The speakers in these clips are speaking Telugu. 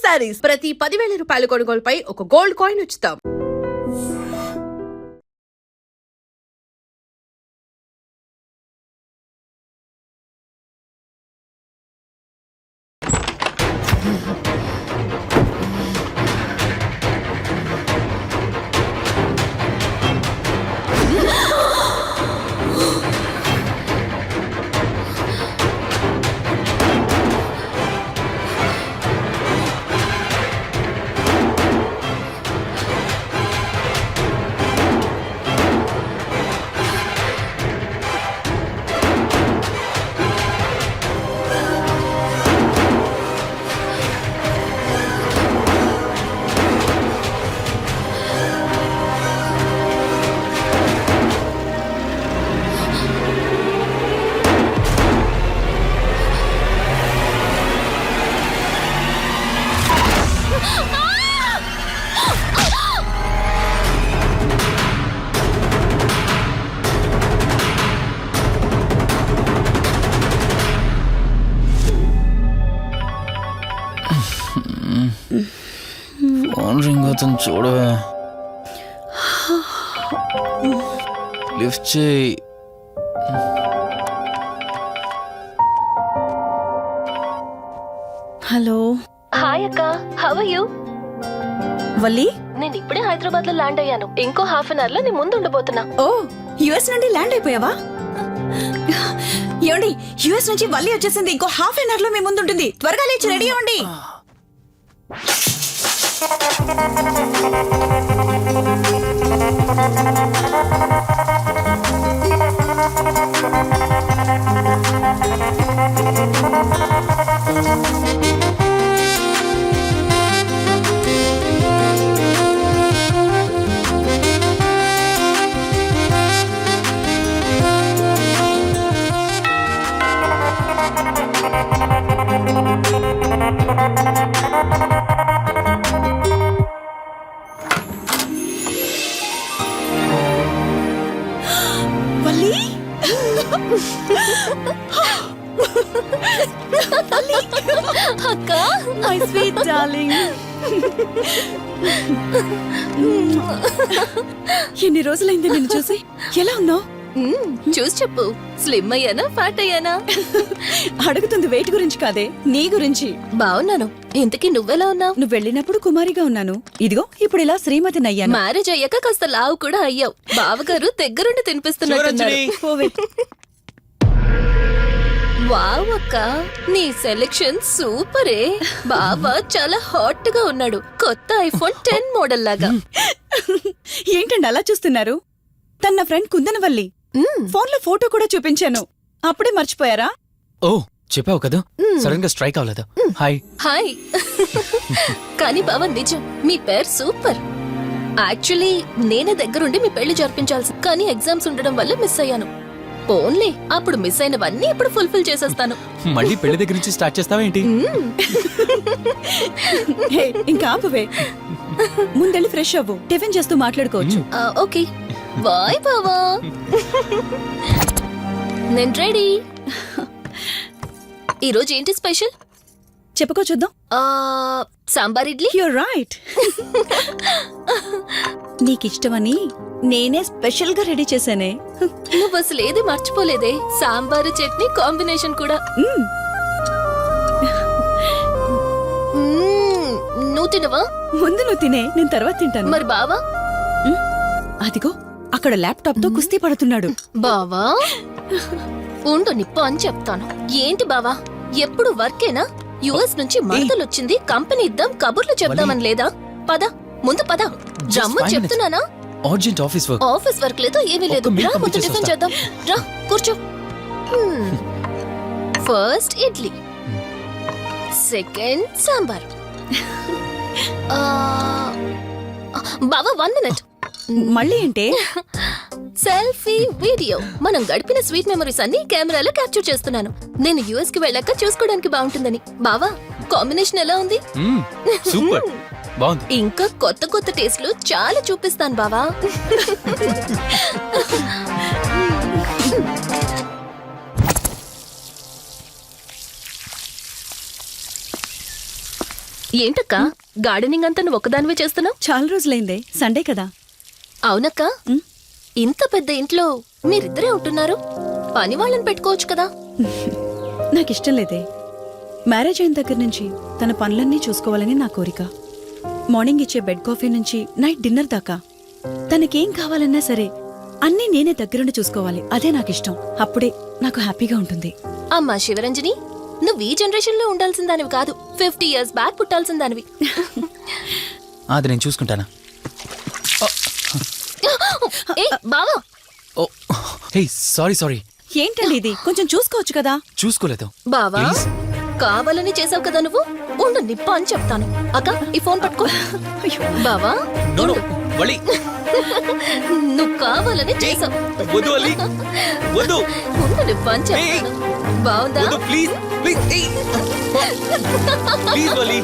శారీస్ ప్రతి 10,000 రూపాయల కొనుగోలుపై ఒక గోల్డ్ కాయిన్ ఉచితం. ఫోన్ రింగ్ అవుతుంది చూడవే. లిఫ్ట్ చేయి. హలో. హాయ్ అక్క, హౌ ఆర్ యు? వల్లి, నేను ఇప్పుడే హైదరాబాద్ లో ల్యాండ్ అయ్యాను. ఇంకో హాఫ్ అన్ అవర్ లో నీ ముందు ఉండబోతున్నా. ఓ యుఎస్ నుండి ల్యాండ్ అయిపోయావా? ఏమండి, యుఎస్ నుంచి వల్లి వచ్చేసింది. ఇంకో హాఫ్ అన్ అవర్ లో మీ ముందు ఉంటుంది. త్వరగా లేచి రెడీ అవ్వండి. అక్క, మై స్వీట్ డార్లింగ్. ఎన్ని రోజులైంది నిన్ను చూసి. ఎలా ఉన్నావు? చూసి చెప్పు. స్లిమ్ అయ్యానా, ఫ్యాట్ అయ్యానా? అడుగుతుంది వెయిట్ గురించి కాదే, నీ గురించి. బాగున్నాను. ఇంతకీ నువ్వెలా ఉన్నావు? నువ్వు వెళ్ళినప్పుడు కుమారిగా ఉన్నాను. ఇదిగో ఇప్పుడు ఇలా శ్రీమతిని అయ్యాను. మ్యారేజ్ అయ్యాక కాస్త లావు కూడా అయ్యావు. బావగారు దగ్గరుండి తినిపిస్తున్నట్టున్నారు. వావ్ అక్క, నీ సెలెక్షన్ సూపరే. బావ చాలా హాట్ గా ఉన్నాడు. కొత్త ఐఫోన్ 10 మోడల్ లాగా. ఏంటండి అలా చూస్తున్నారు? తన ఫ్రెండ్ కుందనవల్లి. ఫోన్ లో ఫోటో కూడా చూపించాను. అప్పుడే మర్చిపోయారా? ఓ చెప్పావు కదా, సడన్ గా స్ట్రైక్ అవ్వలేదు. Hi hi. కానీ బావ నిజం, మీ పేరు సూపర్. యాక్చువల్లీ నేనే దగ్గరుండి మీ పెళ్లి జరిపించాల్సి, కానీ ఎగ్జామ్స్ ఉండడం వల్ల మిస్ అయ్యాను. పోన్లే, అప్పుడు మిస్ అయినవన్నీ ఇప్పుడు ఫుల్ఫిల్ చేసేస్తాను. మళ్ళీ పెళ్లి దగ్గర నుంచి స్టార్ట్ చేస్తావా ఏంటి? ఇంకా ఆపువే. ముందెళ్ళి ఫ్రెష్ అవ్వు, టిఫిన్ చేస్తూ మాట్లాడుకోవచ్చు. ఓకే బాయ్ బావా. నేను రెడీ. ఈరోజు ఏంటి స్పెషల్ చెప్పుకో చూద్దాం. సాంబార్ ఇడ్లీ. You're right. నీకిష్టమని నేనే స్పెషల్ గా రెడీ చేశానే. నువ్వు అసలు ఏది మర్చిపోలేదే. సాంబారు చట్నీ కాంబినేషన్ కూడా. నువ్వు తినవా? ముందు నువ్వు తినే, నేను తర్వాత తింటాను. మరి బావా? అదిగో అక్కడ ల్యాప్టాప్ తో కుస్తీ పడుతున్నాడు. బావా ఉండు, నిప్పు అని చెప్తాను. ఏంటి బావా, ఎప్పుడు వర్కేనా? యుఎస్ నుంచి మరదలొచ్చింది, కంపెనీ ఇద్దాం, కబుర్లు చెప్దామని లేదా? పద ముందు పద. రమ్ము చెప్తున్నానా? Urgent office work. Office work లేదు, ఏమీ లేదు. రా ముందు టిఫిన్ చేద్దాం. రా కూర్చో. First idli, second sambar. బావా 1 మినిట్. మళ్ళీ అంటే? Selfie video. మనం గడిపిన స్వీట్ మెమరీస్ అన్ని కెమెరాలో క్యాప్చర్ చేస్తున్నాను. నేను యుఎస్ కి వెళ్ళాక చూసుకోవడానికి బాగుంటుందని. బావా కాంబినేషన్ ఎలా ఉంది? సూపర్, బాగుంది. ఇంకా కొత్త కొత్త టేస్ట్లు చాలా చూపిస్తాను బావా. ఏంటక్క గార్డెనింగ్ అంతా నువ్వు ఒక్కదానివే చేస్తున్నావు? చాలా రోజులైందే, సండే కదా. అవునక్క, ఉమ్. ఇంత పెద్ద ఇంట్లో మీరిద్దరే ఉంటున్నారు, పని వాళ్ళని పెట్టుకోవచ్చు కదా. నాకిష్టం లేదే. మ్యారేజ్ అయిన దగ్గర నుంచి తన పనులన్నీ చూసుకోవాలని నా కోరిక. మార్నింగ్ ఇచ్చే బెడ్ కాఫీ నుంచి నైట్ డిన్నర్ దాకా తనకేం కావాలన్నా సరే అన్నీ నేనే దగ్గరుండి చూసుకోవాలి. అదే నాకిష్టం. అప్పుడే నాకు హ్యాపీగా ఉంటుంది. అమ్మా శివరంజని, నువ్వు ఈ జనరేషన్ లో ఉండాల్సిన దానివి కాదు, 50 years బ్యాక్ పుట్టాల్సిన దానివి. అది నేను చూసుకుంటానా? ఏయ్ బావా, ఓ హే, సారీ సారీ, ఏంటండి ఇది? కొంచెం చూసుకోవచ్చు కదా. చూసుకోలేదు. బావా Please. కావాలని చేసావు కదా నువ్వు. ఉండు నిప్ప అని చెప్తాను. అక్క ఈ ఫోన్ పట్టుకో. బావా నో నో, ఉండు. వలి నువ్వు కావాలని చేసావు. వద్దు వలి, వద్దు ఉండు నిప్ప అని చెప్తాను. బావుందా? వద్దు, ప్లీజ్ ప్లీజ్, ప్లీజ్ వలి.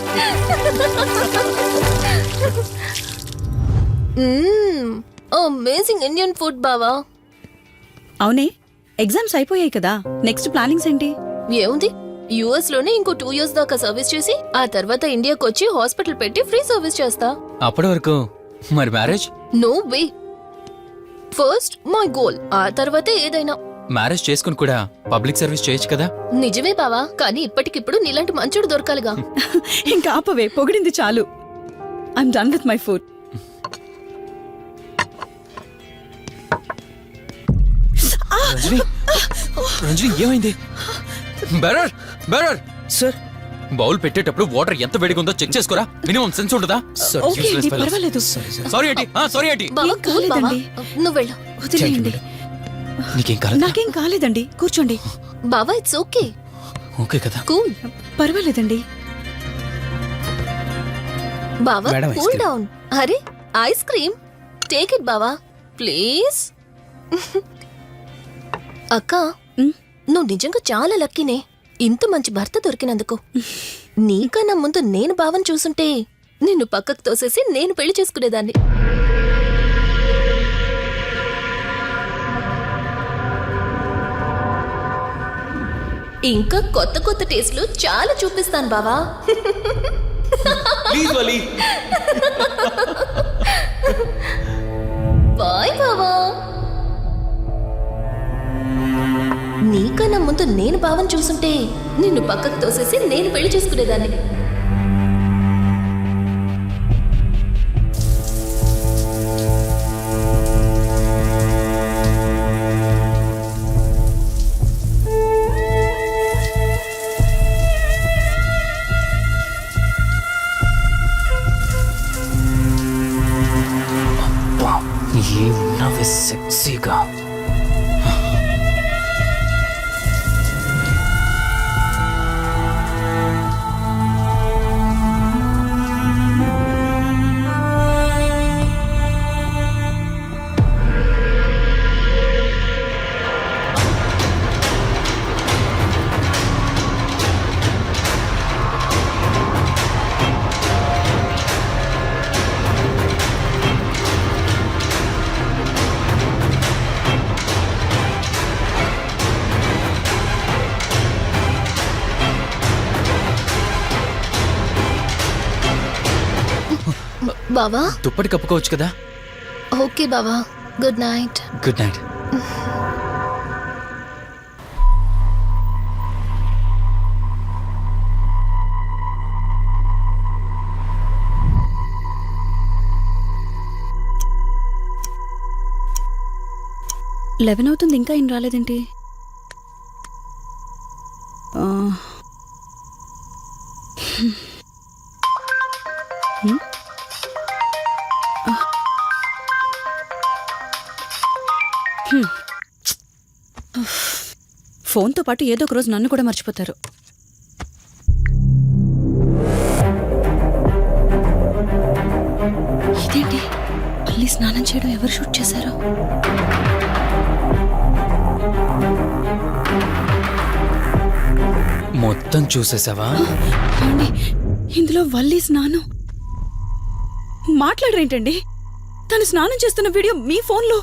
అమేజింగ్ ఇండియన్ ఫుడ్ బావా. అవునే, ఎగ్జామ్స్ అయిపోయాయి కదా. నెక్స్ట్ ప్లానింగ్స్ ఏంటి? ఏముంది, యుఎస్ లోనే ఇంకో 2 years దాకా సర్వీస్ చేసి ఆ తర్వాత ఇండియాకి వచ్చి హాస్పిటల్ పెట్టి ఫ్రీ సర్వీస్ చేస్తా. అప్పటి వరకు మరి marriage? No way. First my goal, ఆ తర్వాతే ఏదైనా. మ్యారేజ్ చేసుకుని కూడా పబ్లిక్ సర్వీస్ చేయొచ్చు కదా. నిజమే బావా, కానీ ఇప్పటికిప్పుడు నీలాంటి మంచుడు దొరకాలిగా. ఇంకా ఆపవే, పొగిడింది చాలు. I'm done with my food. Ranjani, Ranjani ఏమైంది? బెరర్ బెరర్ సార్, బౌల్ పెట్టేటప్పుడు వాటర్ ఎంత వేడిగా ఉందో చెక్ చేసుకోరా. మినిమం సెన్స్ ఉంటుందా? ఓకే అండి, పర్వాలేదు. సారీ ఏంటి, సారీ ఏంటి. బావా ఏం కూల్ బావా, కాలేదండి. నువ్వు వెళ్ళు. వదిలేయండి. నీకేం కాలేదు? నాకేం కాలేదండి, కూర్చోండి. బావా ఇట్స్ ఓకే, ఓకే కదా. కూల్. పర్వాలేదండి. బావా madam, ice cool cream. Down. అరే ఐస్ క్రీమ్, టేక్ ఇట్ బావా ప్లీజ్. అక్క, ఉమ్, నువ్వు నిజంగా చాలా లక్కీనే, ఇంత మంచి భర్త దొరికినందుకు. నీకన్నా ముందు నేను బావని చూసుంటే నిన్ను పక్కకు తోసేసి నేను పెళ్లి చేసుకునేదాన్ని. ఇంకా కొత్త కొత్త టేస్ట్లు చాలా చూపిస్తాను బావా. Please Vali. బాయ్ బావా. నీకన్నా ముందు నేను బావని చూసుంటే నిన్ను పక్కకు తోసేసి నేను పెళ్లి చేసుకునేదాన్ని. ఏమన్నావే సెక్సీగా. బావా దుప్పటి కప్పుకోవచ్చు కదా. ఓకే బావా, good night. Good night. Eleven అవుతుంది, ఇంకా ఏం రాలేదేంటి? ఆ, హ్మ్. ఆ. హ్మ్. ఫోన్తో పాటు ఏదో ఒక రోజు నన్ను కూడా మర్చిపోతారు. ఇదేంటి, మళ్ళీ స్నానం చేయడం ఎవరు షూట్ చేశారు? మొత్తం చూసేసావా? ఏమండి, ఇందులో వల్లి స్నానం మాట్లాడరేంటండి? తను స్నానం చేస్తున్న వీడియో మీ ఫోన్లో.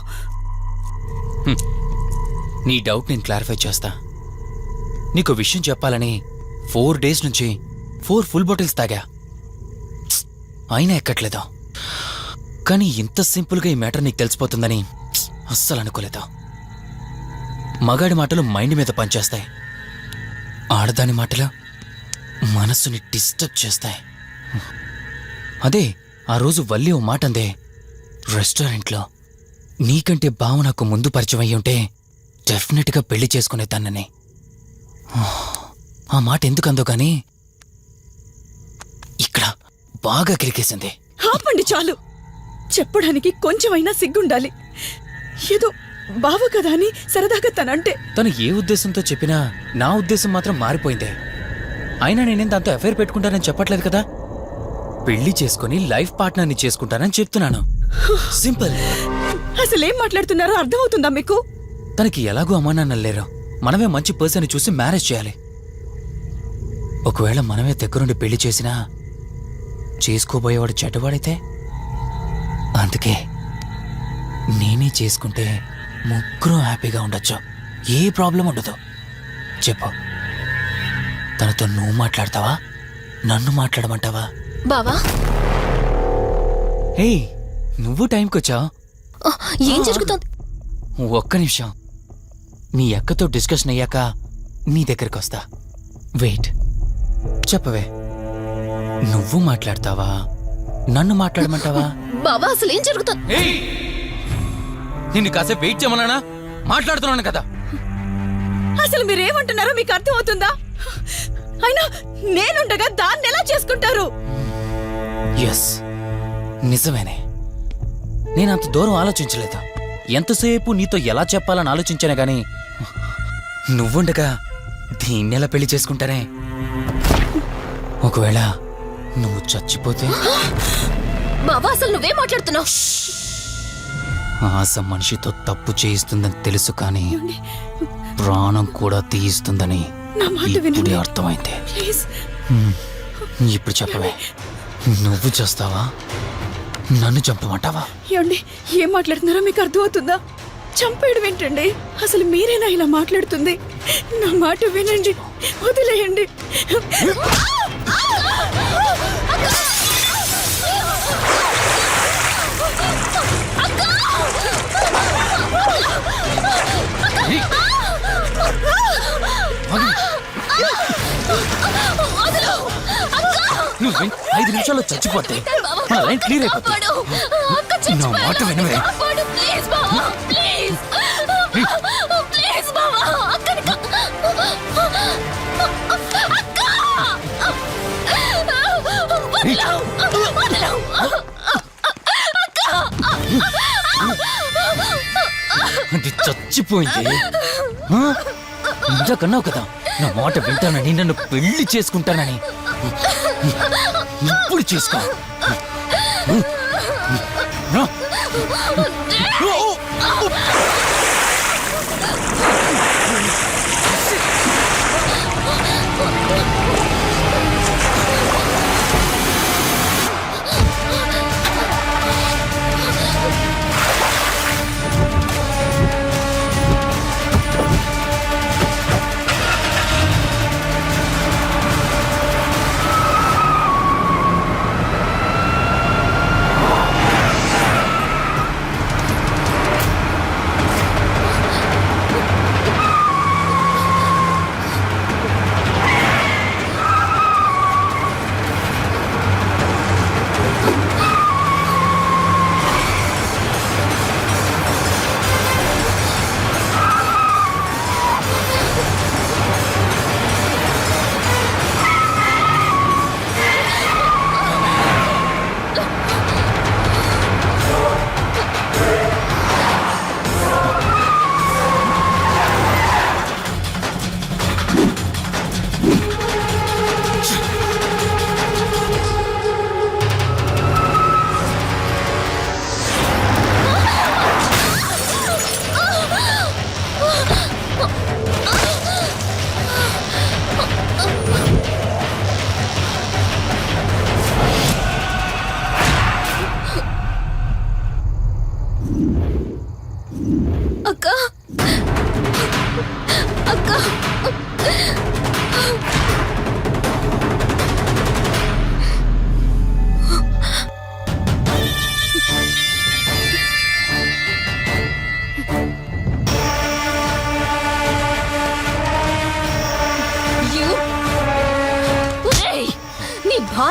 నీ డౌట్ నేను క్లారిఫై చేస్తా. నీకు విషయం చెప్పాలని 4 days నుంచి 4 full bottles తాగా. అయినా ఎక్కట్లేదు. కానీ ఇంత సింపుల్గా ఈ మ్యాటర్ నీకు తెలిసిపోతుందని అస్సలు అనుకోలేదు. మగాడి మాటలు మైండ్ మీద పనిచేస్తాయి, ఆడదాని మాటలు మనస్సుని డిస్టర్బ్ చేస్తాయి. అదే ఆ రోజు వల్లి ఓ మాట అందే రెస్టారెంట్లో, నీకంటే బావ నాకు ముందు పరిచయం అయ్యి ఉంటే డెఫినెట్గా పెళ్లి చేసుకునేదాన్నని. ఆ మాట ఎందుకందో కానీ ఇక్కడ బాగా కిరికేసింది. ఆపండి చాలు. చెప్పడానికి కొంచెమైనా సిగ్గుండాలి. ఏదో బావ కదా అని సరదాగా తనంటే. తను ఏ ఉద్దేశంతో చెప్పినా నా ఉద్దేశం మాత్రం మారిపోయిందే. అయినా నేనేం దాంతో అఫైర్ పెట్టుకుంటానని చెప్పట్లేదు కదా. పెళ్లి చేసుకుని లైఫ్ పార్ట్నర్ని చేసుకుంటానని చెప్తున్నాను. సింపుల్. అసలేం మాట్లాడుతున్నారో అర్థమవుతుందా మీకు? తనకి ఎలాగో అమ్మానాన్న లేరు. మనమే మంచి పర్సన్ చూసి మ్యారేజ్ చేయాలి. ఒకవేళ మనమే దగ్గరుండి పెళ్లి చేసినా చేసుకోబోయేవాడు చెడ్డవాడైతే. అందుకే నేనే చేసుకుంటే ముగ్గురు హ్యాపీగా ఉండొచ్చు, ఏ ప్రాబ్లం ఉండదు. చెప్పు, తనతో నువ్వు మాట్లాడతావా, నన్ను మాట్లాడమంటావా? బావా, హే, నువ్వు టైంకొచ్చావు. ఏం జరుగుతోంది? ఒక్క నిమిషం, మీ అక్కతో డిస్కషన్ అయ్యాక నీ దగ్గరికి వస్తా. వెయిట్, చెప్పవే, నువ్వు మాట్లాడతావా, నన్ను మాట్లాడమంటావా? బావా, అసలు ఏం జరుగుతోంది? నిన్ను కాసేపు వెయిట్ చేయమన్నానా? మాట్లాడుతున్నాను కదా. అసలు మీరేమంటున్నారో మీకు అర్థమవుతుందా? అయినా నేనుండగా దాన్ని ఎలా చేసుకుంటారు? ఎస్, నిజమేనే. నేనంత దూరం ఆలోచించలేదు. ఎంతసేపు నీతో ఎలా చెప్పాలని ఆలోచించానే గాని నువ్వుండగా దీన్నెలా పెళ్లి చేసుకుంటానే? ఒకవేళ నువ్వు చచ్చిపోతే? బావా, అసలు నువ్వేం మాట్లాడుతున్నావు? ఆశ మనిషితో తప్పు చేయిస్తుందని తెలుసు, కానీ ప్రాణం కూడా తీయిస్తుందని నా మాట ఇప్పుడే వినండి. అర్థమైంది. ప్లీజ్. ఇప్పుడు చెప్పవే, నువ్వు చేస్తావా, నన్ను చంపమంటావా? ఏమండి, ఏం మాట్లాడుతున్నారో మీకు అర్థమవుతుందా? చంపేయడం ఏంటండి? అసలు మీరేనా ఇలా మాట్లాడుతుంది? నా మాట వినండి, వదిలేయండి. నువ్వు 5 నిమిషాల్లో చచ్చిపోతే మన లైన్ క్లియర్ అయిపోతుంది. నా మాట వినవే. అది చచ్చిపోయింది. ఇందాకన్నావు కదా నా మాట వింటానని, నన్ను పెళ్లి చేసుకుంటానని. ఇప్పుడు చేసుకో.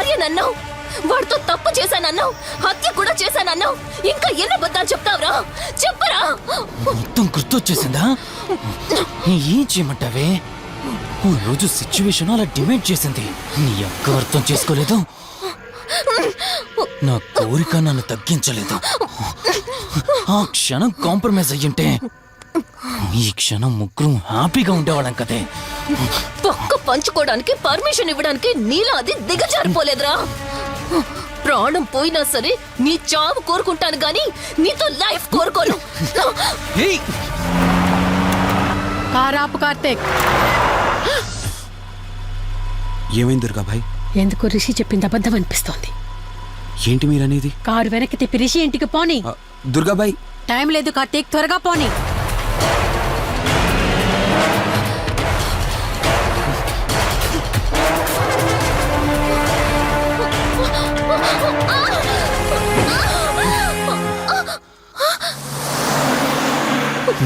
భార్యనన్నావు, వాడితో తప్పు చేశానన్నావు, హత్య కూడా చేశానన్నావు. ఇంకా ఎన్ని అబద్ధాలు చెప్తావురా? చెప్పరా? మొత్తం గుర్తొచ్చేసిందా? ఏం చేయమంటావే? ఓ రోజు సిచ్యువేషన్ అలా డిమాండ్ చేసింది. నీ అక్క అర్థం చేసుకోలేదు, నా కోరిక నన్ను తగ్గించలేదు. ఆ క్షణం కాంప్రమైజ్ అయ్యుంటే ఈ క్షణం ముగ్గురు హ్యాపీగా ఉండేవాళ్ళం కదే. పక్క పంచుకోవడానికి పర్మిషన్ ఇవ్వడానికి నీలో అది దిగజారిపోలేదురా. ప్రాణం పోయినా సరే నీ చావు కోరుకుంటాను గాని నీతో లైఫ్ కోరుకోను. ఏయ్! కారాపు కార్తీక్, ఏమైంది దుర్గాభాయ్? ఎందుకు రిషి చెప్పింది అబద్ధం అనిపిస్తోంది. ఏంటి మీరనేది? కారు వెనక్కి తిప్పి రిషి ఇంటికి పోని. దుర్గాభాయ్, టైం లేదు కార్తీక్, త్వరగా పోని.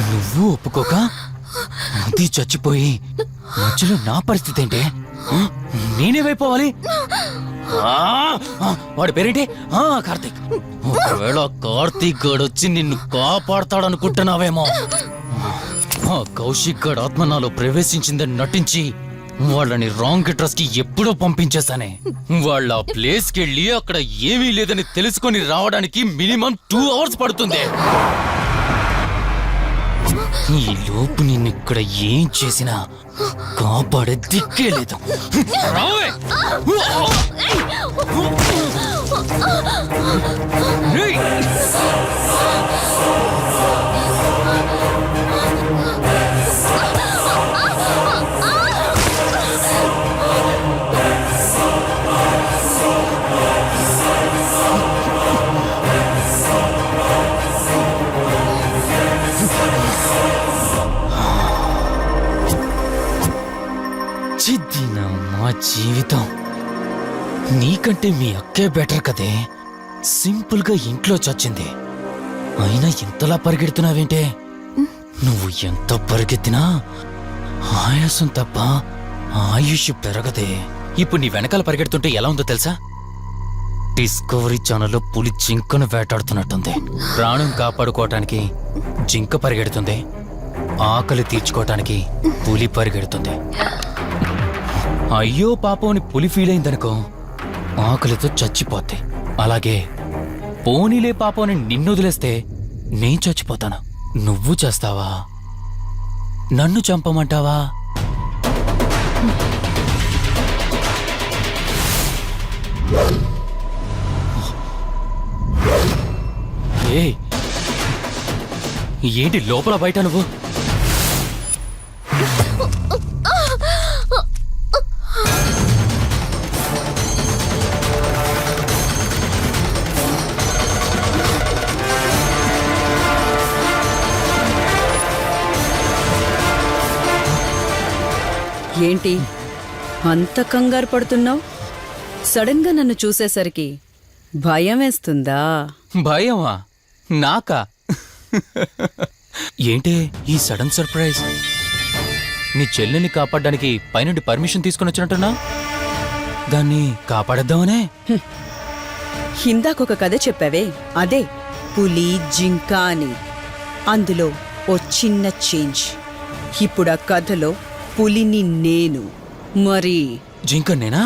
నువ్వు ఒప్పుకోక అది చచ్చిపోయి మధ్యలో నా పరిస్థితి ఏంటి? నేనేమైపోవాలి? వాడి పేరేంటి? కార్తీక్. ఒకవేళ కార్తీక్ గాడు వచ్చి నిన్ను కాపాడతాడనుకుంటున్నావేమో. కౌశిక్ గాడు ఆత్మ నాలో ప్రవేశించిందని నటించి వాళ్ళని రాంగ్ అడ్రస్ కి ఎప్పుడో పంపించేశానే. వాళ్ళ ప్లేస్ కి వెళ్ళి అక్కడ ఏమీ లేదని తెలుసుకొని రావడానికి మినిమం 2 hours పడుతుంది. ఈ లోపు నిన్ను ఇక్కడ ఏం చేసినా కాపాడే దిక్కే లేదు. రావే! ఏయ్! చిద్దిన మా జీవితం. నీకంటే మీ అక్కే బెటర్ కదే. సింపుల్ గా ఇంట్లో చచ్చింది, అయినా ఇంతలా పరిగెడుతున్నావేంటే? నువ్వు ఎంత పరిగెత్తినా ఆయాసం తప్ప ఆయుష్ పెరగదే. ఇప్పుడు నీ వెనకాల పరిగెడుతుంటే ఎలా ఉందో తెలుసా? డిస్కవరీ ఛానల్లో పులి జింకను వేటాడుతున్నట్టుంది. ప్రాణం కాపాడుకోవటానికి జింక పరిగెడుతుంది, ఆకలి తీర్చుకోవటానికి పులి పరిగెడుతుంది. అయ్యో పాపం అని పులి ఫీల్ అయిందనుకో, ఆకలితో చచ్చిపోద్ది. అలాగే పోనీలే పాపం అని నిన్ను వదిలేస్తే నేను చచ్చిపోతాను. నువ్వు చేస్తావా? నన్ను చంపమంటావా? ఏయ్, ఏంటి లోపల బయట నువ్వు? ఏంటి అంత కంగారు పడుతున్నావు? సడన్ గా నన్ను చూసేసరికి భయం వేస్తుందా? భయమా? నాకా? ఏంటి ఈ సడన్ సర్ప్రైజ్? నీ చెల్లెల్ని కాపాడడానికి పైనుండి పర్మిషన్ తీసుకుని వచ్చినట్టున్నా? దాన్ని కాపాడేద్దామనే? ఇందాకొక కథ చెప్పావే, అదే పులి జింక అని. అందులో ఓ చిన్న చేంజ్. ఇప్పుడు ఆ కథలో పులిని నేను. మరి జింక నేనా?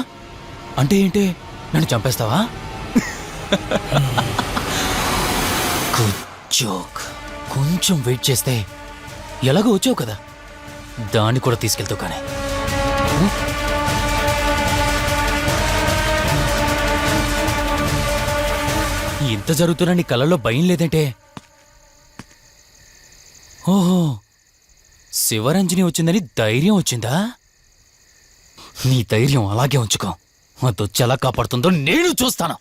అంటే ఏంటి? నన్ను చంపేస్తావా? Good joke. కొంచెం వెయిట్ చేస్తే ఎలాగో వచ్చావు కదా, దాన్ని కూడా తీసుకెళ్తావు. కానీ ఇంత జరుగుతున్నా నీ కళ్ళల్లో భయం లేదంటే? ఓహో, శివరంజని వచ్చిందని ధైర్యం వచ్చిందా? నీ ధైర్యం అలాగే ఉంచుకో. అదొచ్చి ఎలా కాపాడుతుందో నేను చూస్తాను.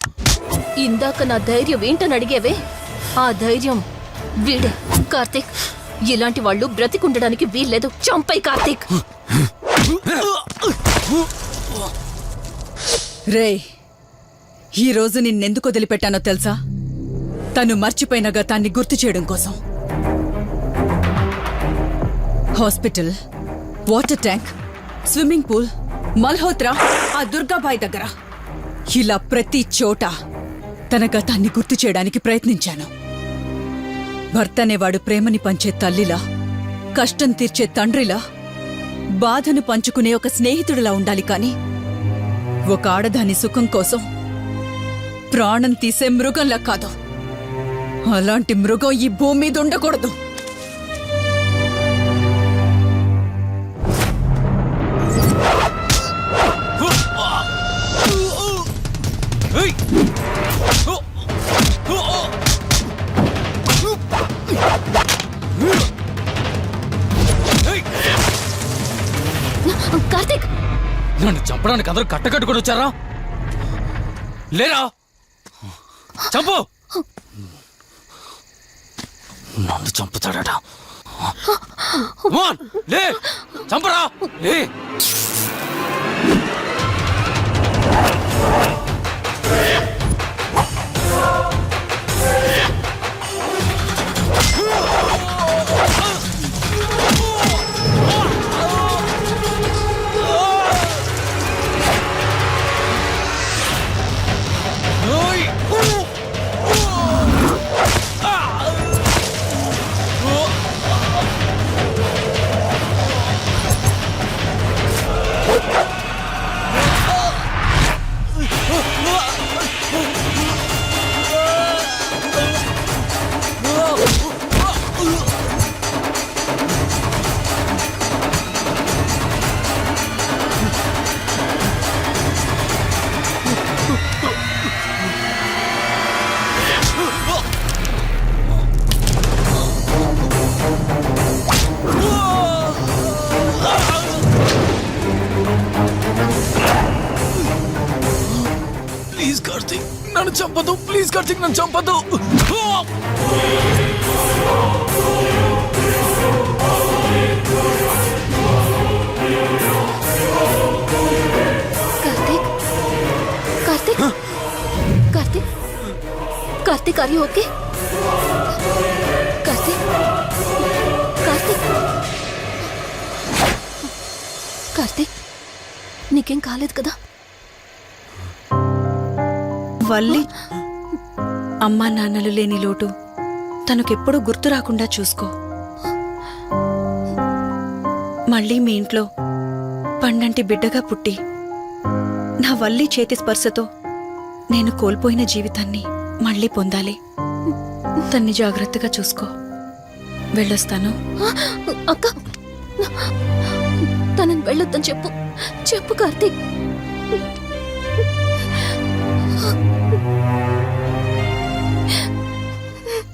ఇందాక నా ధైర్యం ఏంటని అడిగేవే, ఆ ధైర్యం వీడే. కార్తీక్, ఇలాంటి వాళ్ళు బ్రతికుండడానికి వీల్లేదు. చంపై కార్తీక్. రేయ్, ఈరోజు నిన్నెందుకు వదిలిపెట్టానో తెలుసా? తను మర్చిపోయిన గతాన్ని గుర్తు చేయడం కోసం. Hospital, water tank, swimming pool, Malhotra, ఆ దుర్గాబాయ్ దగ్గర ఇలా ప్రతి చోట తన గతాన్ని గుర్తు చేయడానికి ప్రయత్నించాను. భర్త అనేవాడు ప్రేమని పంచే తల్లిలా, కష్టం తీర్చే తండ్రిలా, బాధను పంచుకునే ఒక స్నేహితుడిలా ఉండాలి కాని ఒక ఆడదాని సుఖం కోసం ప్రాణం తీసే మృగంలా కాదు. అలాంటి మృగం ఈ భూమి మీద ఉండకూడదు. కార్తీక్, నన్ను చంపడానికి అందరూ కట్టకట్టుకొని వచ్చారా? లేరా? చంపు! నన్ను చంపుతాడట. Come on, లే! చంపరా! లే! ప్లీజ్ కార్తీక్, నన్ను చంపదు. ప్లీజ్ కార్తీక్, నన్ను చంపదు. Karthik, Karthik, Karthik, Karthik, are you okay? Karthik, Karthik, Karthik, నీకేం కాలేదు కదా? వల్లి, అమ్మా నాన్నలు లేని లోటు తనకెప్పుడూ గుర్తు రాకుండా చూసుకో. మళ్ళీ మీ ఇంట్లో పండంటి బిడ్డగా పుట్టి నా వల్లి చేతి స్పర్శతో నేను కోల్పోయిన జీవితాన్ని మళ్ళీ పొందాలి. తన్ని జాగ్రత్తగా చూసుకో. వెళ్ళొస్తాను. అక్క, తనని వెళ్ళొద్దని చెప్పు. చెప్పు కార్తీక్.